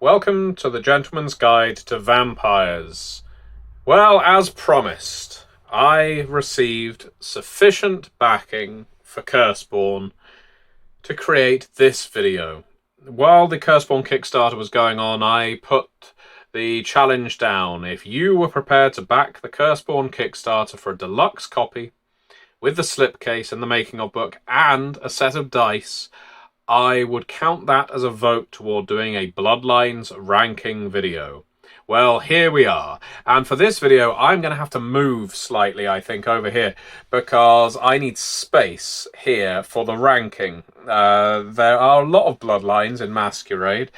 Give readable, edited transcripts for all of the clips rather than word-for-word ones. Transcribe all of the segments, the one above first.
Welcome to the Gentleman's Guide to Vampires. Well, as promised, I received sufficient backing for Curseborn to create this video. While the Curseborn Kickstarter was going on, I put the challenge down. If you were prepared to back the Curseborn Kickstarter for a deluxe copy with the slipcase and the making of book and a set of dice, I would count that as a vote toward doing a Bloodlines ranking video. Well, here we are. And for this video, I'm going to have to move slightly, I think, over here, because I need space here for the ranking. There are a lot of Bloodlines in Masquerade,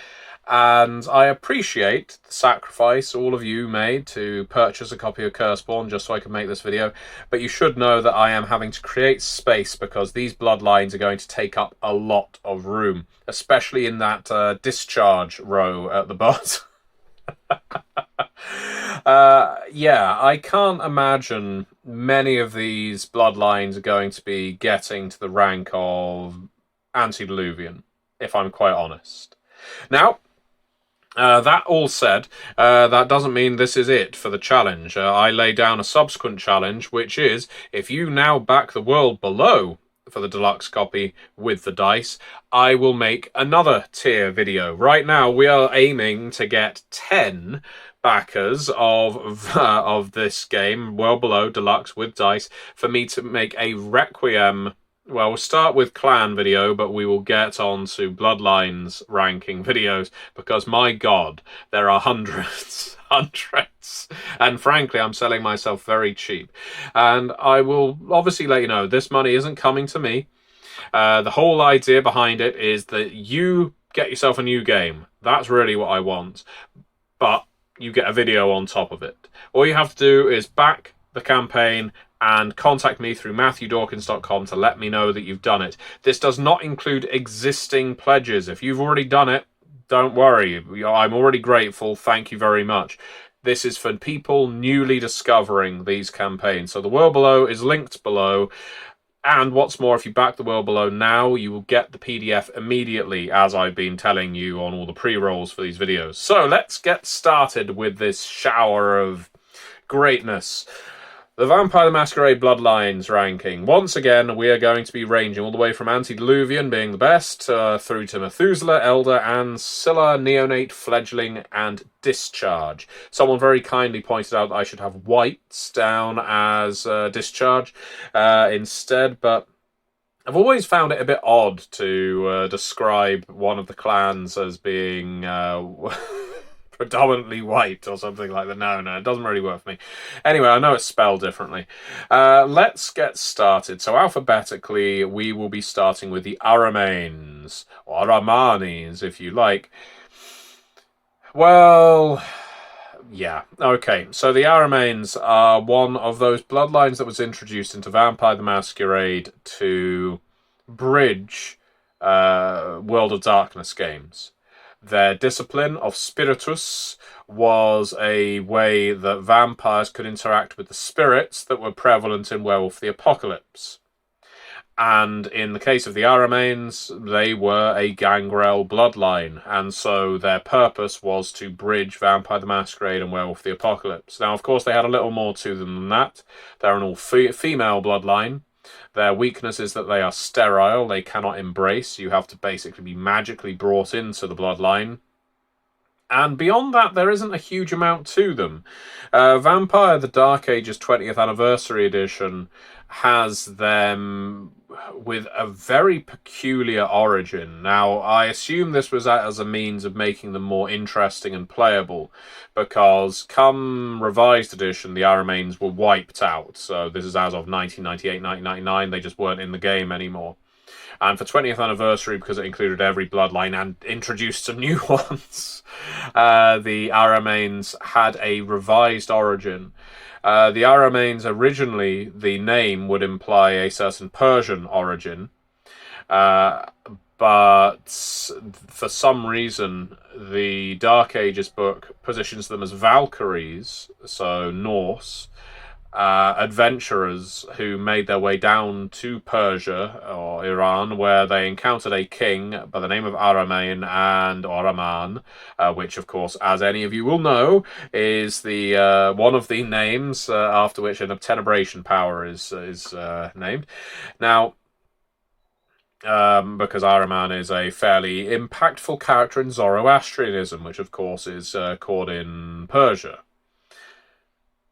and I appreciate the sacrifice all of you made to purchase a copy of Curseborn just so I can make this video, but you should know that I am having to create space because these Bloodlines are going to take up a lot of room, especially in that discharge row at the bottom. Yeah, I can't imagine many of these Bloodlines are going to be getting to the rank of Antediluvian, if I'm quite honest. Now, that all said, that doesn't mean this is it for the challenge. I lay down a subsequent challenge, which is, if you now back the world below for the deluxe copy with the dice, I will make another tier video. Right now, we are aiming to get 10 backers of this game, World Below Deluxe with dice, for me to make a Requiem. Well, we'll start with clan video, but we will get on to Bloodlines ranking videos, because my god, there are hundreds. And frankly, I'm selling myself very cheap. And I will obviously let you know, this money isn't coming to me. The whole idea behind it is that you get yourself a new game. That's really what I want. But you get a video on top of it. All you have to do is back the campaign and contact me through MatthewDawkins.com to let me know that you've done it. This does not include existing pledges. If you've already done it, don't worry. I'm already grateful. Thank you very much. This is for people newly discovering these campaigns. So the World Below is linked below. And what's more, if you back the World Below now, you will get the PDF immediately, as I've been telling you on all the pre-rolls for these videos. So let's get started with this shower of greatness. The Vampire the Masquerade Bloodlines ranking. Once again, we are going to be ranging all the way from Antediluvian being the best, through to Methuselah, Elder, Ancilla, Neonate, Fledgling, and Discharge. Someone very kindly pointed out that I should have whites down as Discharge instead, but I've always found it a bit odd to describe one of the clans as being predominantly white or something like that. No, it doesn't really work for me. Anyway, I know it's spelled differently. Let's get started. So alphabetically, we will be starting with the Ahrimanes, or Ahrimanes, if you like. Well, yeah, okay. So the Ahrimanes are one of those bloodlines that was introduced into Vampire the Masquerade to bridge World of Darkness games. Their discipline of Spiritus was a way that vampires could interact with the spirits that were prevalent in Werewolf the Apocalypse. And in the case of the Ahrimanes, they were a gangrel bloodline, and so their purpose was to bridge Vampire the Masquerade and Werewolf the Apocalypse. Now, of course, they had a little more to them than that. They're an all-female bloodline. Their weakness is that they are sterile, they cannot embrace, you have to basically be magically brought into the bloodline. And beyond that, there isn't a huge amount to them. Vampire the Dark Ages 20th Anniversary Edition has them with a very peculiar origin. Now, I assume this was as a means of making them more interesting and playable, because come Revised Edition, the Ahrimanes were wiped out. So this is as of 1998, 1999, they just weren't in the game anymore. And for 20th anniversary, because it included every bloodline and introduced some new ones, the Ahrimanes had a revised origin. The Ahrimanes, originally, the name would imply a certain Persian origin, but for some reason, the Dark Ages book positions them as Valkyries, so Norse, adventurers who made their way down to Persia or Iran, where they encountered a king by the name of Ahrimanes and Ahriman, which, of course, as any of you will know, is the one of the names after which an obtenebration power is named. Now, because Ahriman is a fairly impactful character in Zoroastrianism, which, of course, is caught in Persia.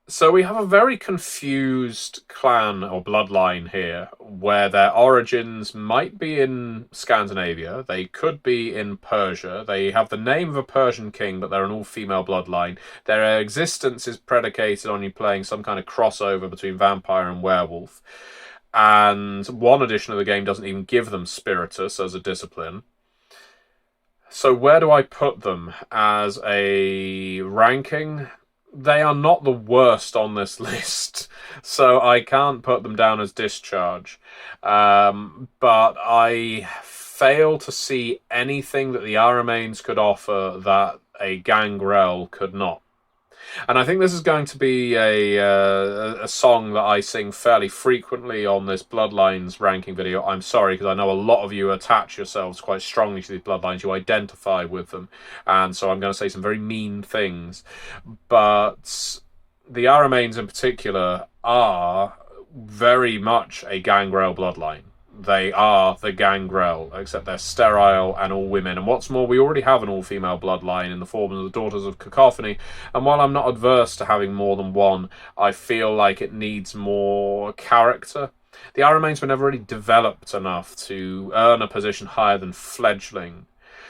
So we have a very confused clan or bloodline here, where their origins might be in Scandinavia, they could be in Persia, they have the name of a Persian king, but they're an all-female bloodline. Their existence is predicated on you playing some kind of crossover between vampire and werewolf, and one edition of the game doesn't even give them Spiritus as a discipline. So where do I put them as a ranking? They are not the worst on this list, so I can't put them down as discharge. But I fail to see anything that the Ahrimanes could offer that a Gangrel could not. And I think this is going to be a song that I sing fairly frequently on this Bloodlines ranking video. I'm sorry, because I know a lot of you attach yourselves quite strongly to these Bloodlines. You identify with them. And so I'm going to say some very mean things. But the Ahrimanes in particular are very much a Gangrel bloodline. They are the Gangrel, except they're sterile and all women. And what's more, we already have an all-female bloodline in the form of the Daughters of Cacophony. And while I'm not adverse to having more than one, I feel like it needs more character. The Ahrimanes were never really developed enough to earn a position higher than fledgling.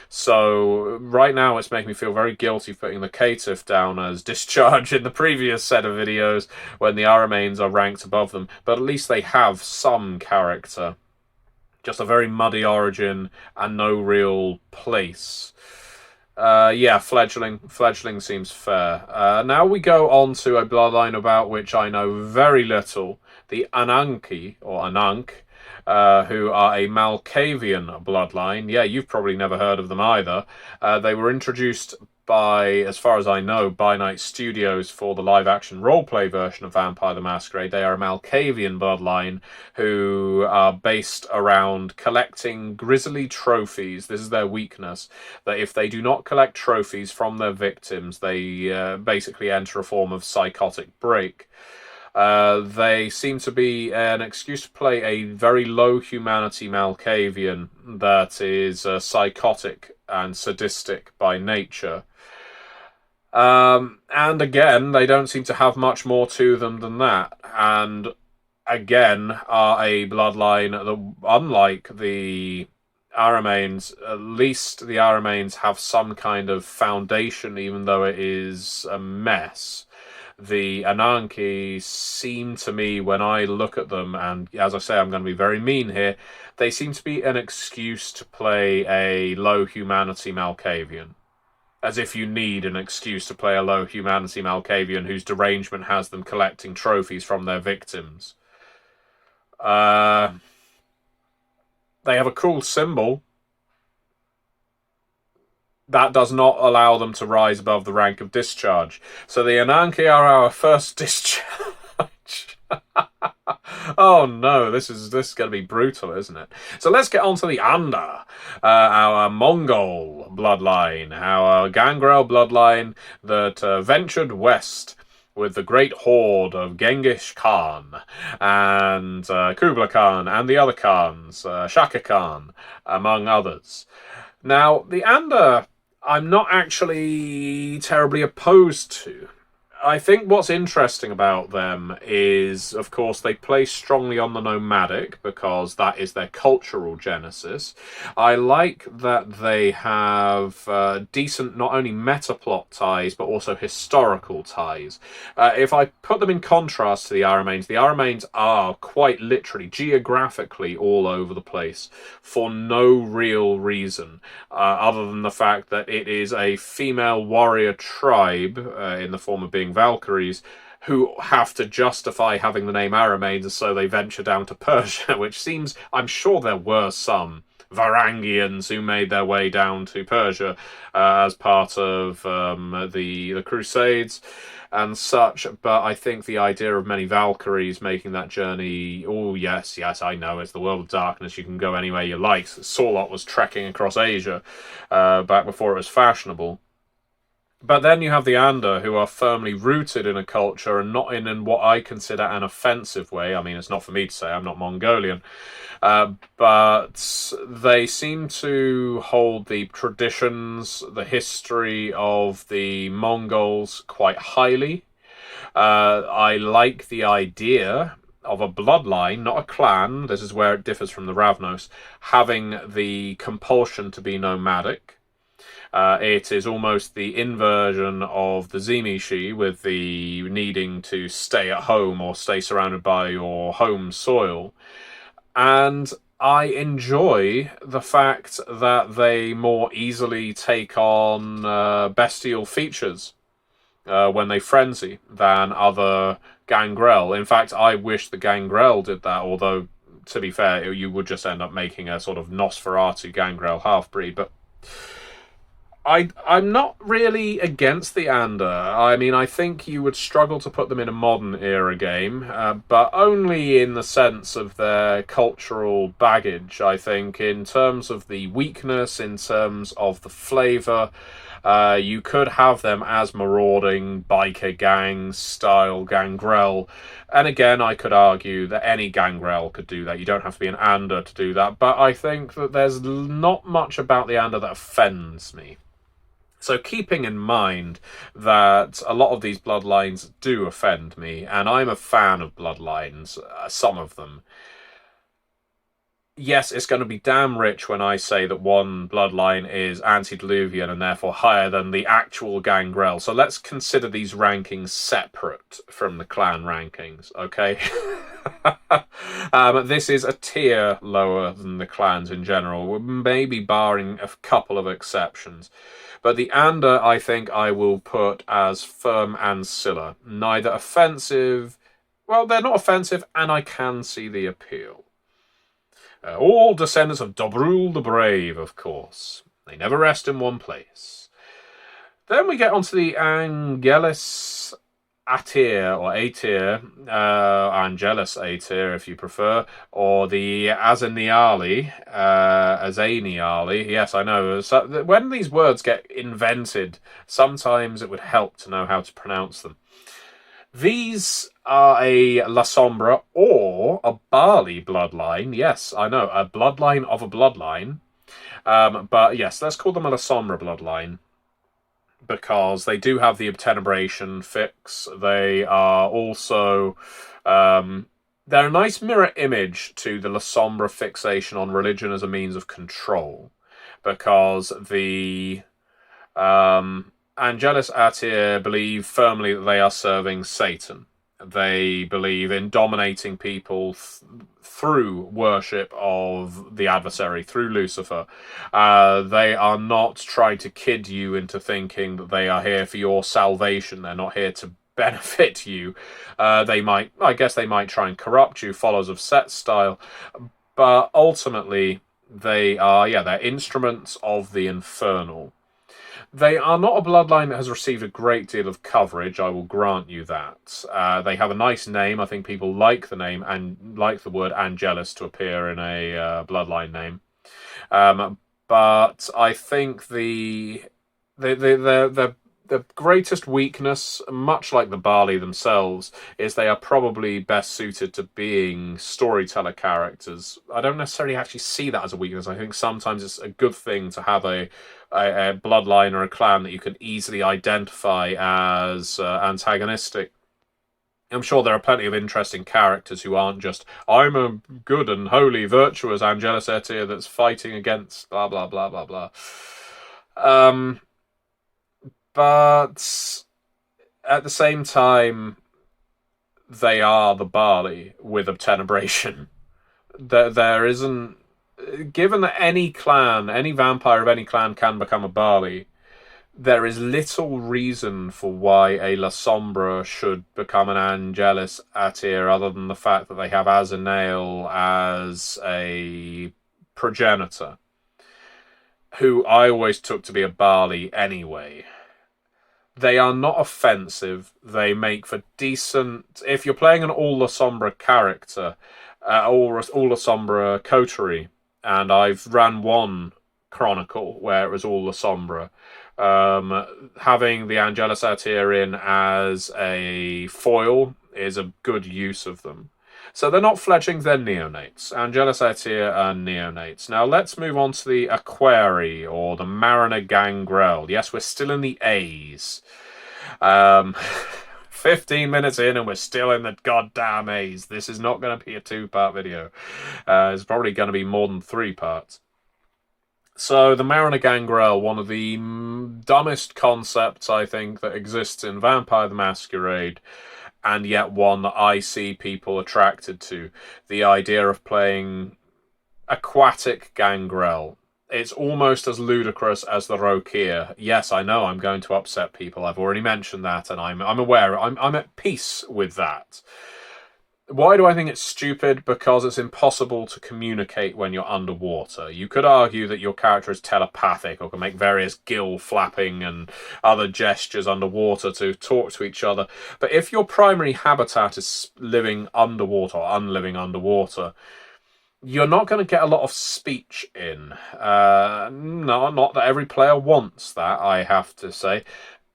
So right now it's making me feel very guilty for putting the Caitiff down as discharge in the previous set of videos when the Ahrimanes are ranked above them. But at least they have some character. Just a very muddy origin and no real place. Yeah, fledgling. Fledgling seems fair. Now we go on to a bloodline about which I know very little. The Ananki, or Anank, who are a Malkavian bloodline. Yeah, you've probably never heard of them either. They were introduced by, as far as I know, By Night Studios for the live-action roleplay version of Vampire the Masquerade. They are a Malkavian bloodline who are based around collecting grisly trophies. This is their weakness, that if they do not collect trophies from their victims, they basically enter a form of psychotic break. They seem to be an excuse to play a very low humanity Malkavian that is psychotic and sadistic by nature. And again, they don't seem to have much more to them than that. And again, are a bloodline that, unlike the Ahrimanes, at least the Ahrimanes have some kind of foundation, even though it is a mess. The Ananki seem to me, when I look at them, and as I say, I'm going to be very mean here, they seem to be an excuse to play a low humanity Malkavian. As if you need an excuse to play a low humanity Malkavian whose derangement has them collecting trophies from their victims. They have a cool symbol. That does not allow them to rise above the rank of discharge. So the Ananki are our first discharge. Oh no, this is going to be brutal, isn't it? So let's get on to the Anda, our Mongol bloodline, our Gangrel bloodline that ventured west with the great horde of Genghis Khan and Kublai Khan and the other Khans, Shaka Khan, among others. Now, the Anda, I'm not actually terribly opposed to. I think what's interesting about them is, of course, they play strongly on the nomadic because that is their cultural genesis. I like that they have decent, not only meta-plot ties, but also historical ties. If I put them in contrast to the Ahrimanes are quite literally, geographically all over the place for no real reason, other than the fact that it is a female warrior tribe in the form of being Valkyries, who have to justify having the name Ahrimanes, so they venture down to Persia, which seems, I'm sure there were some Varangians who made their way down to Persia as part of the Crusades and such. But I think the idea of many Valkyries making that journey, oh yes, yes, I know, it's the world of darkness, you can go anywhere you like. Sorlot was trekking across Asia back before it was fashionable. But then you have the Ander, who are firmly rooted in a culture and not in what I consider an offensive way. I mean, it's not for me to say, I'm not Mongolian. But they seem to hold the traditions, the history of the Mongols quite highly. I like the idea of a bloodline, not a clan. This is where it differs from the Ravnos, having the compulsion to be nomadic. It is almost the inversion of the Zimishi, with the needing to stay at home or stay surrounded by your home soil. And I enjoy the fact that they more easily take on bestial features when they frenzy than other gangrel. In fact, I wish the gangrel did that, although, to be fair, you would just end up making a sort of Nosferatu gangrel half-breed. But I'm not really against the Ander. I mean, I think you would struggle to put them in a modern era game, but only in the sense of their cultural baggage, I think. In terms of the weakness, in terms of the flavour, you could have them as marauding biker gangs style gangrel. And again, I could argue that any gangrel could do that. You don't have to be an Ander to do that. But I think that there's not much about the Ander that offends me. So keeping in mind that a lot of these bloodlines do offend me, and I'm a fan of bloodlines, some of them, yes, it's going to be damn rich when I say that one bloodline is antediluvian and therefore higher than the actual gangrel. So let's consider these rankings separate from the clan rankings, okay? This is a tier lower than the clans in general, maybe barring a couple of exceptions. But the Ander, I think I will put as firm and Scylla. Neither offensive, well, they're not offensive, and I can see the appeal. All descendants of Dobrul the Brave, of course. They never rest in one place. Then we get onto the Angelous Atir, or Atir, Angelous Atir if you prefer, or the Azaniali, Azaniali. Yes, I know. So when these words get invented, sometimes it would help to know how to pronounce them. These are a La Sombra or a Barley bloodline. Yes, I know, a bloodline of a bloodline. But yes, let's call them a La Sombra bloodline, because they do have the obtenebration fix. They are also... they're a nice mirror image to the La Sombra fixation on religion as a means of control, because the Angelous Atir believe firmly that they are serving Satan. They believe in dominating people through worship of the adversary, through Lucifer. They are not trying to kid you into thinking that they are here for your salvation. They're not here to benefit you. I guess they might try and corrupt you, followers of Set style. But ultimately, they're instruments of the infernal. They are not a bloodline that has received a great deal of coverage, I will grant you that. They have a nice name. I think people like the name and like the word Angelous to appear in a bloodline name. But I think the greatest weakness, much like the Barley themselves, is they are probably best suited to being storyteller characters. I don't necessarily actually see that as a weakness. I think sometimes it's a good thing to have a bloodline or a clan that you can easily identify as antagonistic. I'm sure there are plenty of interesting characters who aren't just, I'm a good and holy, virtuous Angelous Atir that's fighting against blah, blah, blah, blah, blah. But at the same time, they are the Barley with obtenebration. There isn't... Given that any clan, any vampire of any clan can become a Barley, there is little reason for why a La Sombra should become an Angelous Atir, other than the fact that they have Azanael as a progenitor, who I always took to be a Barley anyway. They are not offensive. They make for decent... If you're playing an All La Sombra character, or All La Sombra coterie, and I've ran one Chronicle where it was All La Sombra, having the Angelous in as a foil is a good use of them. So they're not fledglings, they're neonates. Angelous are neonates. Now let's move on to the Aquari, or the Mariner Gangrel. Yes, we're still in the A's. 15 minutes in and we're still in the goddamn A's. This is not going to be a 2-part video. It's probably going to be more than 3 parts. So, the Mariner Gangrel, one of the dumbest concepts, I think, that exists in Vampire the Masquerade, and yet one that I see people attracted to. The idea of playing aquatic Gangrel. It's almost as ludicrous as the Rokia. Yes, I know I'm going to upset people. I've already mentioned that, and I'm aware. I'm at peace with that. Why do I think it's stupid? Because it's impossible to communicate when you're underwater. You could argue that your character is telepathic or can make various gill flapping and other gestures underwater to talk to each other. But if your primary habitat is living underwater or unliving underwater, you're not going to get a lot of speech in. No, not that every player wants that, I have to say.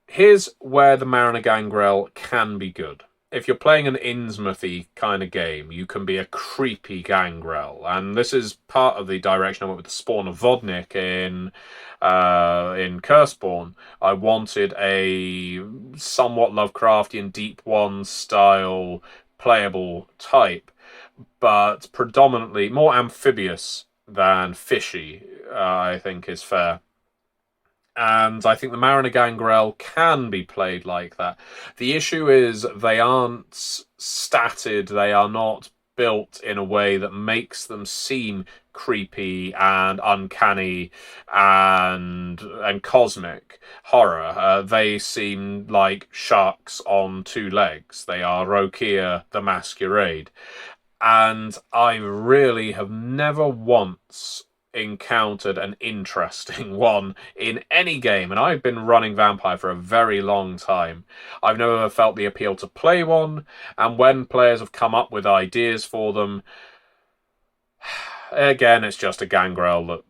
Here's where the Mariner Gangrel can be good. If you're playing an Innsmouthy kind of game, you can be a creepy Gangrel. And this is part of the direction I went with the Spawn of Vodnik in Curseborn. I wanted a somewhat Lovecraftian Deep One style playable type, but predominantly more amphibious than fishy, I think is fair. And I think the Mariner Gangrel can be played like that. The issue is they aren't statted, they are not built in a way that makes them seem creepy and uncanny and cosmic horror. They seem like sharks on 2 legs. They are Rokia the Masquerade. And I really have never once encountered an interesting one in any game, and I've been running Vampire for a very long time. I've never felt the appeal to play one, and when players have come up with ideas for them, again, it's just a Gangrel that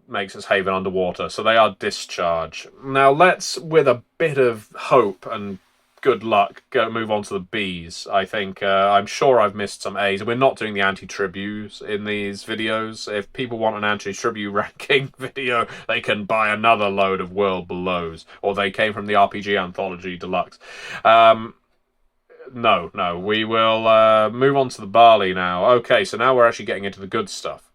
makes its haven underwater, so they are discharge. Now let's, with a bit of hope and good luck, move on to the Bs. I think, I'm sure I've missed some As. We're not doing the anti-tributes in these videos. If people want an anti-tribute ranking video, they can buy another load of World Belows, or they came from the RPG Anthology Deluxe. No, we will move on to the Barley now. Okay, so now we're actually getting into the good stuff.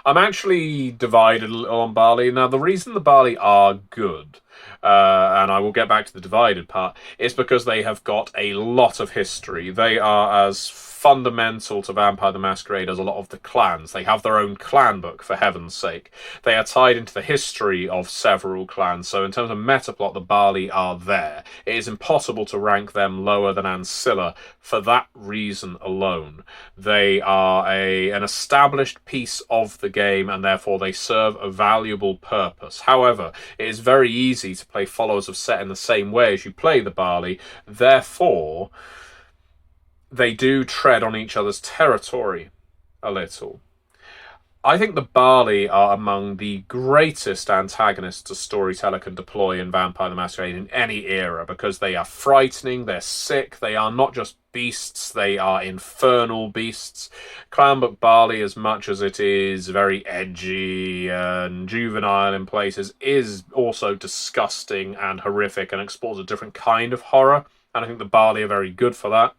I'm actually divided a little on Barley. Now, the reason the Barley are good, and I will get back to the divided part, is because they have got a lot of history. They are as fundamental to Vampire the Masquerade as a lot of the clans. They have their own clan book, for heaven's sake. They are tied into the history of several clans, so in terms of metaplot, the Barley are there. It is impossible to rank them lower than Ancilla for that reason alone. They are an established piece of the game, and therefore they serve a valuable purpose. However, it is very easy to play followers of Set in the same way as you play the Barley. Therefore, they do tread on each other's territory a little. I think the Barley are among the greatest antagonists a storyteller can deploy in Vampire the Masquerade in any era, because they are frightening, they're sick, they are not just beasts, they are infernal beasts. Clanbook Barley, as much as it is very edgy and juvenile in places, is also disgusting and horrific and explores a different kind of horror, and I think the Barley are very good for that.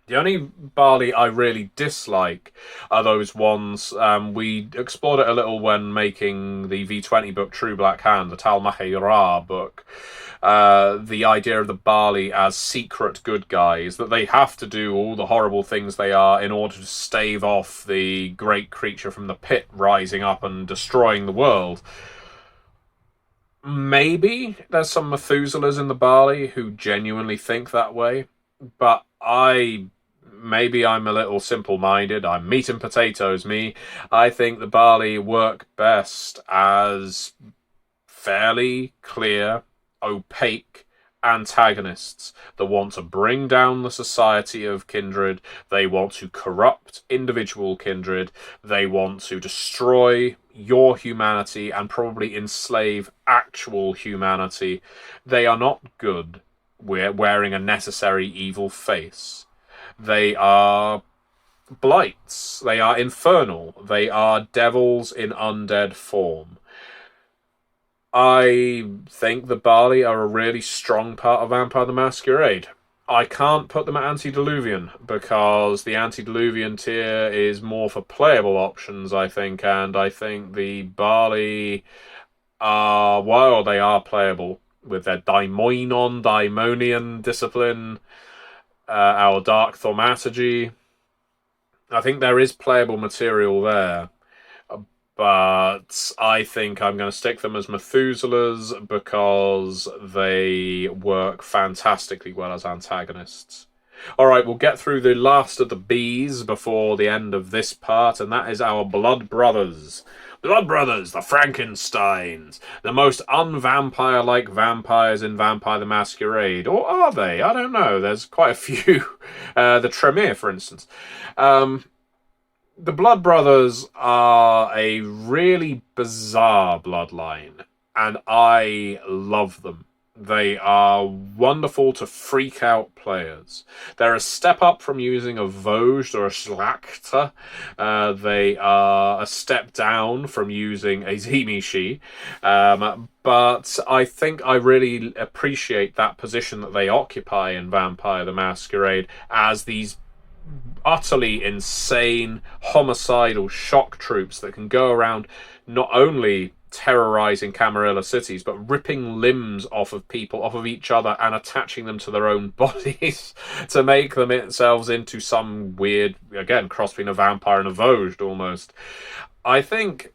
The only Barley I really dislike are those ones, we explored it a little when making the V20 book True Black Hand, the Tal Mahira book. The idea of the Barley as secret good guys, that they have to do all the horrible things they are in order to stave off the great creature from the pit rising up and destroying the world. Maybe there's some Methuselahs in the Barley who genuinely think that way, but I maybe I'm a little simple-minded. I'm meat and potatoes, me. I think the Barley work best as fairly clear, opaque antagonists that want to bring down the society of kindred. They want to corrupt individual kindred. They want to destroy your humanity and probably enslave actual humanity. They are not good. We're wearing a necessary evil face. They are blights. They are infernal. They are devils in undead form. I think the Barley are a really strong part of Vampire the Masquerade. I can't put them at Antediluvian because the Antediluvian tier is more for playable options, I think, and I think the Barley are, while they are playable with their daimonian discipline, our dark thaumaturgy, I think there is playable material there. But I think I'm going to stick them as Methuselahs because they work fantastically well as antagonists. Alright, we'll get through the last of the bees before the end of this part, and that is our Blood Brothers. Blood Brothers, the Frankensteins, the most un-vampire-like vampires in Vampire the Masquerade. Or are they? I don't know. There's quite a few. The Tremere, for instance. The Blood Brothers are a really bizarre bloodline, and I love them. They are wonderful to freak out players. They're a step up from using a Vosge or a Schlachter. They are a step down from using a Zimishi. But I think I really appreciate that position that they occupy in Vampire the Masquerade as these utterly insane, homicidal shock troops that can go around not only terrorizing Camarilla cities, but ripping limbs off of people, off of each other, and attaching them to their own bodies to make them themselves into some weird, again, cross between a vampire and a Vosge almost. I think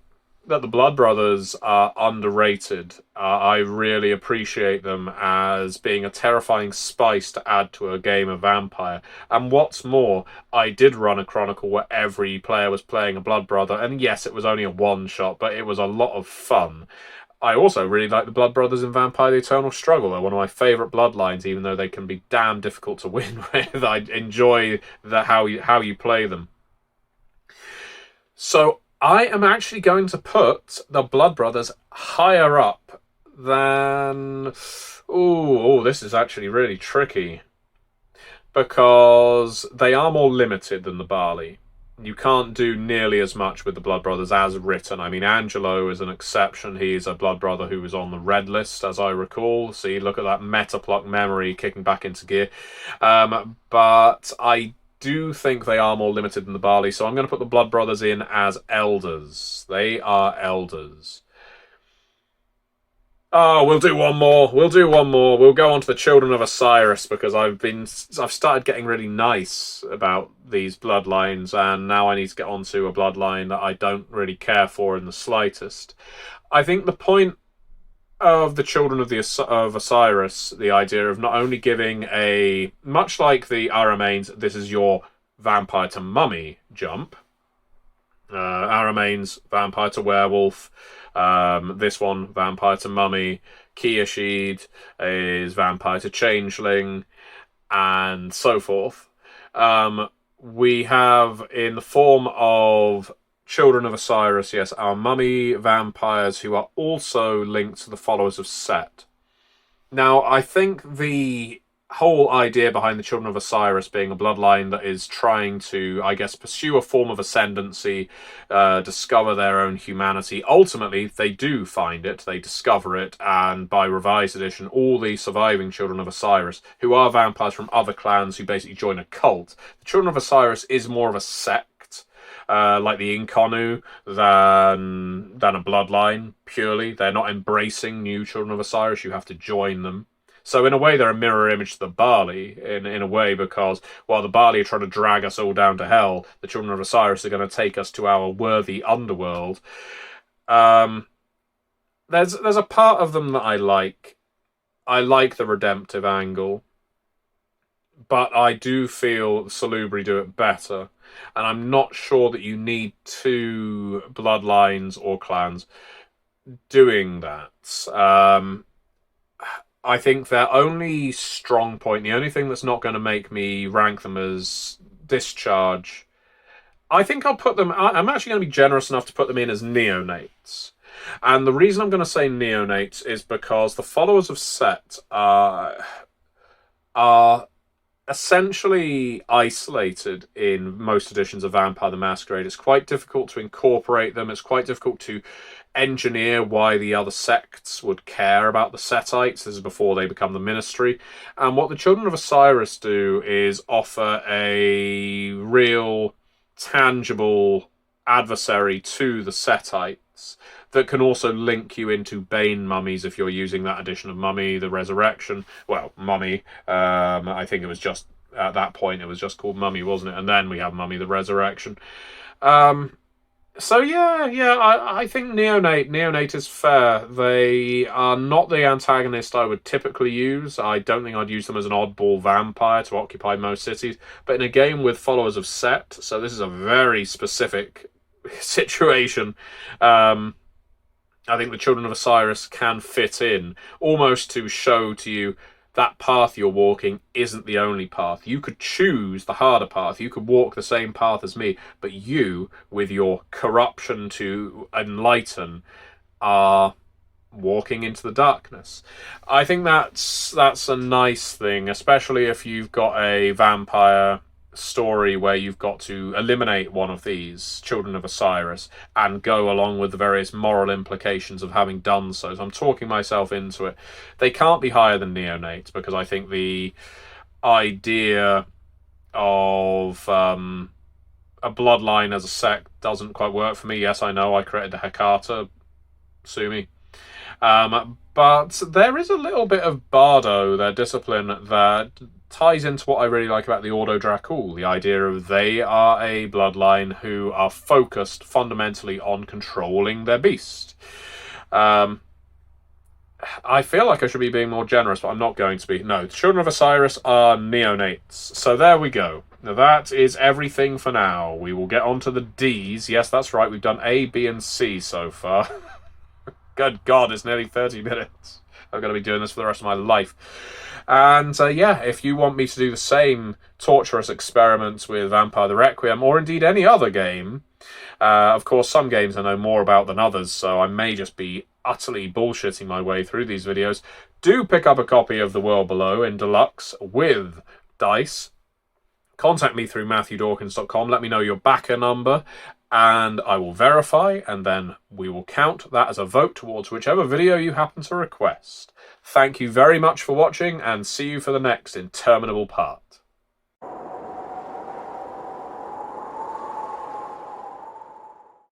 that the Blood Brothers are underrated. I really appreciate them as being a terrifying spice to add to a game of Vampire. And what's more, I did run a Chronicle where every player was playing a Blood Brother, and yes, it was only a one-shot, but it was a lot of fun. I also really like the Blood Brothers in Vampire the Eternal Struggle. They're one of my favourite bloodlines, even though they can be damn difficult to win with. I enjoy how you play them. So I am actually going to put the Blood Brothers higher up than... Oh, this is actually really tricky. Because they are more limited than the Barley. You can't do nearly as much with the Blood Brothers as written. I mean, Angelo is an exception. He's a Blood Brother who was on the red list, as I recall. See, look at that Metapluck memory kicking back into gear. But I do think they are more limited than the Barley, so I'm going to put the Blood Brothers in as elders. They are elders. Oh, we'll do one more. We'll go on to the Children of Osiris because I've started getting really nice about these bloodlines, and now I need to get onto a bloodline that I don't really care for in the slightest. I think the point of the Children of Osiris, the idea of not only giving a, much like the Ahrimanes, this is your vampire to mummy jump. Ahrimanes, vampire to werewolf. This one, vampire to mummy. Kiashid is vampire to changeling, and so forth. We have, in the form of Children of Osiris, yes, our mummy vampires who are also linked to the followers of Set. Now, I think the whole idea behind the Children of Osiris being a bloodline that is trying to, I guess, pursue a form of ascendancy, discover their own humanity. Ultimately, they do find it, they discover it, and by Revised Edition, all the surviving Children of Osiris, who are vampires from other clans who basically join a cult. The Children of Osiris is more of a sect, like the Inconnu, than a bloodline, purely. They're not embracing new Children of Osiris, you have to join them. So in a way, they're a mirror image to the Barley, in a way, because while the Barley are trying to drag us all down to hell, the Children of Osiris are going to take us to our worthy underworld. There's a part of them that I like. I like the redemptive angle. but I do feel Salubri do it better. And I'm not sure that you need two bloodlines or clans doing that. I think their only strong point, the only thing that's not going to make me rank them as discharge, I think I'll put them. I'm actually going to be generous enough to put them in as neonates. And the reason I'm going to say neonates is because the followers of Set are essentially isolated in most editions of Vampire the Masquerade. It's quite difficult to incorporate them. It's quite difficult to engineer why the other sects would care about the Setites. This is before they become the Ministry. And what the Children of Osiris do is offer a real, tangible adversary to the Setites that can also link you into Bane mummies if you're using that edition of Mummy, the Resurrection. Well, Mummy. I think it was just, at that point, it was just called Mummy, wasn't it? And then we have Mummy, the Resurrection. So I think Neonate is fair. They are not the antagonist I would typically use. I don't think I'd use them as an oddball vampire to occupy most cities. But in a game with followers of Set, so this is a very specific situation, I think the Children of Osiris can fit in, almost to show to you that path you're walking isn't the only path. You could choose the harder path. You could walk the same path as me, but you, with your corruption to enlighten, are walking into the darkness. I think that's a nice thing, especially if you've got a vampire story where you've got to eliminate one of these Children of Osiris and go along with the various moral implications of having done so. So I'm talking myself into it. They can't be higher than neonates because I think the idea of a bloodline as a sect doesn't quite work for me. Yes, I know I created the Hecata, sue me. But there is a little bit of Bardo, their discipline, that ties into what I really like about the Ordo Dracul, the idea of they are a bloodline who are focused fundamentally on controlling their beast. I feel like I should be being more generous, but I'm not going to be. No, the Children of Osiris are neonates. So there we go. Now that is everything for now. We will get on to the Ds. Yes, that's right. We've done A, B, and C so far. Good God, it's nearly 30 minutes. I'm going to be doing this for the rest of my life. And if you want me to do the same torturous experiments with Vampire the Requiem, or indeed any other game, of course some games I know more about than others, so I may just be utterly bullshitting my way through these videos, do pick up a copy of The World Below in Deluxe with dice. Contact me through MatthewDawkins.com, let me know your backer number, and I will verify, and then we will count that as a vote towards whichever video you happen to request. Thank you very much for watching, and see you for the next interminable part.